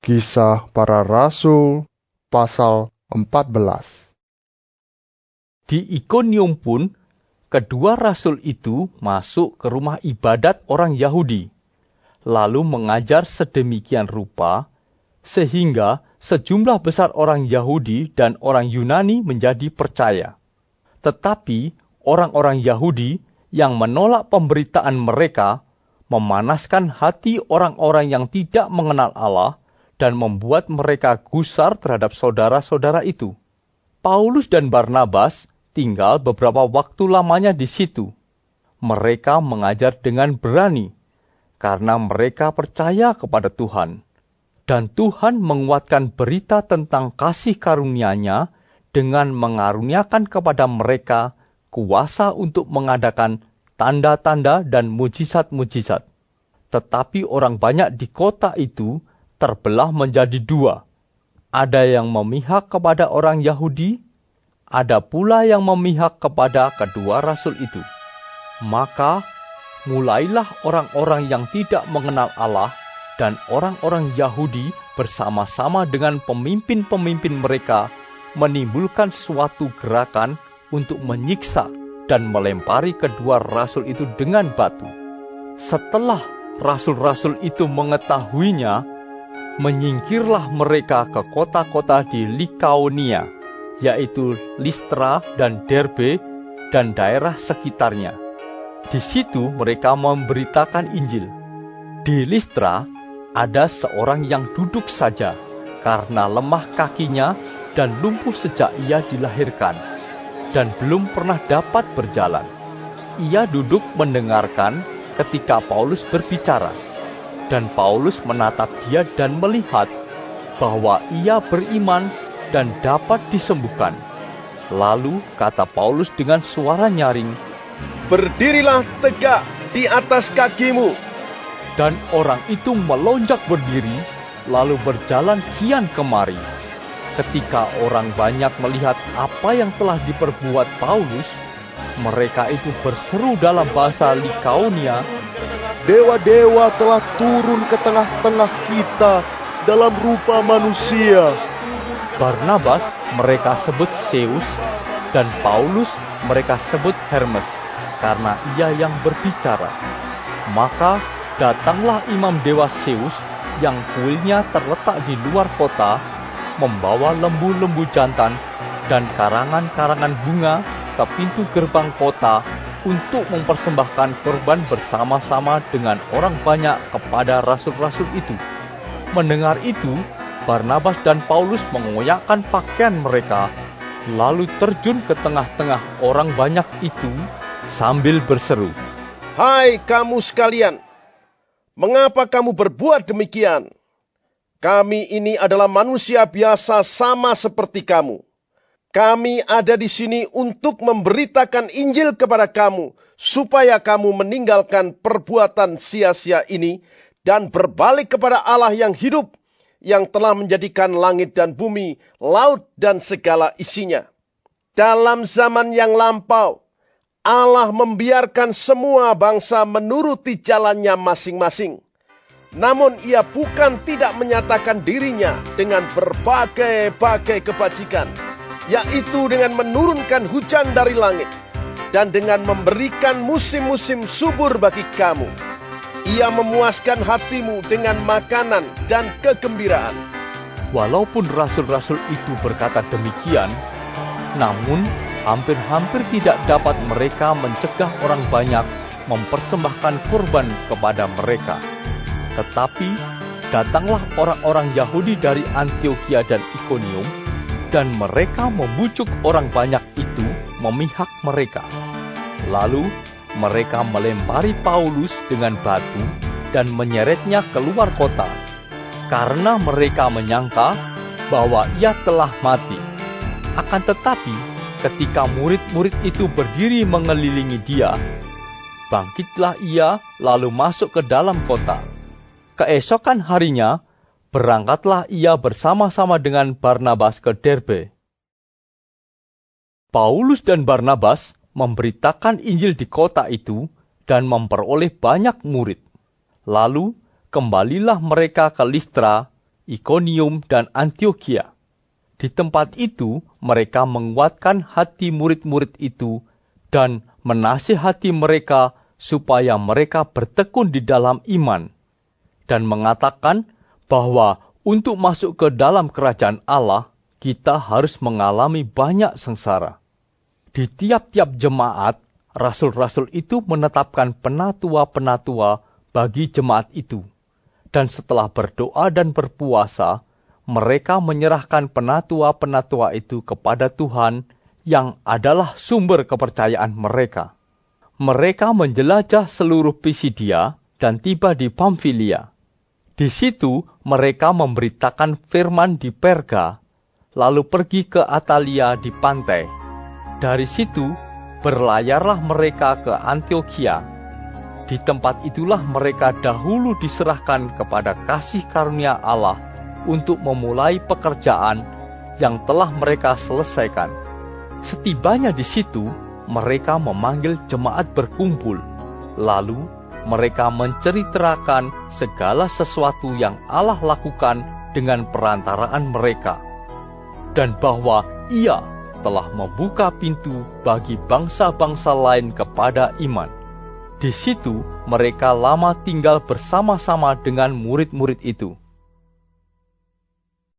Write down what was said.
Kisah Para Rasul pasal 14. Di Ikonium pun, kedua rasul itu masuk ke rumah ibadat orang Yahudi, lalu mengajar sedemikian rupa, sehingga sejumlah besar orang Yahudi dan orang Yunani menjadi percaya. Tetapi orang-orang Yahudi yang menolak pemberitaan mereka memanaskan hati orang-orang yang tidak mengenal Allah dan membuat mereka gusar terhadap saudara-saudara itu. Paulus dan Barnabas tinggal beberapa waktu lamanya di situ. Mereka mengajar dengan berani, karena mereka percaya kepada Tuhan. Dan Tuhan menguatkan berita tentang kasih karunia-Nya dengan mengaruniakan kepada mereka kuasa untuk mengadakan tanda-tanda dan mujizat-mujizat. Tetapi orang banyak di kota itu terbelah menjadi dua. Ada yang memihak kepada orang Yahudi, ada pula yang memihak kepada kedua rasul itu. Maka mulailah orang-orang yang tidak mengenal Allah dan orang-orang Yahudi bersama-sama dengan pemimpin-pemimpin mereka menimbulkan suatu gerakan untuk menyiksa dan melempari kedua rasul itu dengan batu. Setelah rasul-rasul itu mengetahuinya, menyingkirlah mereka ke kota-kota di Likaonia, yaitu Listra dan Derbe dan daerah sekitarnya. Di situ mereka memberitakan Injil. Di Listra ada seorang yang duduk saja karena lemah kakinya dan lumpuh sejak ia dilahirkan, dan belum pernah dapat berjalan. Ia duduk mendengarkan ketika Paulus berbicara. Dan Paulus menatap dia dan melihat bahwa ia beriman dan dapat disembuhkan. Lalu kata Paulus dengan suara nyaring, "Berdirilah tegak di atas kakimu." Dan orang itu melonjak berdiri, lalu berjalan kian kemari. Ketika orang banyak melihat apa yang telah diperbuat Paulus, mereka itu berseru dalam bahasa Likaonia, "Dewa-dewa telah turun ke tengah-tengah kita dalam rupa manusia." Barnabas mereka sebut Zeus, dan Paulus mereka sebut Hermes, karena ia yang berbicara. Maka datanglah imam dewa Zeus yang kuilnya terletak di luar kota, membawa lembu-lembu jantan dan karangan-karangan bunga ke pintu gerbang kota untuk mempersembahkan korban bersama-sama dengan orang banyak kepada rasul-rasul itu. Mendengar itu, Barnabas dan Paulus mengoyakkan pakaian mereka, lalu terjun ke tengah-tengah orang banyak itu sambil berseru, "Hai kamu sekalian, mengapa kamu berbuat demikian? Kami ini adalah manusia biasa sama seperti kamu. Kami ada di sini untuk memberitakan Injil kepada kamu, supaya kamu meninggalkan perbuatan sia-sia ini dan berbalik kepada Allah yang hidup, yang telah menjadikan langit dan bumi, laut dan segala isinya. Dalam zaman yang lampau, Allah membiarkan semua bangsa menuruti jalannya masing-masing. Namun ia bukan tidak menyatakan dirinya dengan berbagai-bagai kebajikan, yaitu dengan menurunkan hujan dari langit, dan dengan memberikan musim-musim subur bagi kamu. Ia memuaskan hatimu dengan makanan dan kegembiraan." Walaupun rasul-rasul itu berkata demikian, namun hampir-hampir tidak dapat mereka mencegah orang banyak mempersembahkan kurban kepada mereka. Tetapi datanglah orang-orang Yahudi dari Antiokhia dan Ikonium, dan mereka membujuk orang banyak itu memihak mereka. Lalu mereka melempari Paulus dengan batu dan menyeretnya keluar kota, karena mereka menyangka bahwa ia telah mati. Akan tetapi, ketika murid-murid itu berdiri mengelilingi dia, bangkitlah ia lalu masuk ke dalam kota. Keesokan harinya, berangkatlah ia bersama-sama dengan Barnabas ke Derbe. Paulus dan Barnabas memberitakan Injil di kota itu dan memperoleh banyak murid. Lalu kembalilah mereka ke Listra, Ikonium, dan Antiokhia. Di tempat itu mereka menguatkan hati murid-murid itu dan menasihati mereka supaya mereka bertekun di dalam iman, dan mengatakan bahwa untuk masuk ke dalam kerajaan Allah, kita harus mengalami banyak sengsara. Di tiap-tiap jemaat, rasul-rasul itu menetapkan penatua-penatua bagi jemaat itu. Dan setelah berdoa dan berpuasa, mereka menyerahkan penatua-penatua itu kepada Tuhan yang adalah sumber kepercayaan mereka. Mereka menjelajah seluruh Pisidia dan tiba di Pamfilia. Di situ mereka memberitakan firman di Perga, lalu pergi ke Atalia di pantai. Dari situ berlayarlah mereka ke Antiokhia. Di tempat itulah mereka dahulu diserahkan kepada kasih karunia Allah untuk memulai pekerjaan yang telah mereka selesaikan. Setibanya di situ, mereka memanggil jemaat berkumpul. Lalu mereka menceritakan segala sesuatu yang Allah lakukan dengan perantaraan mereka, dan bahwa Ia telah membuka pintu bagi bangsa-bangsa lain kepada iman. Di situ mereka lama tinggal bersama-sama dengan murid-murid itu.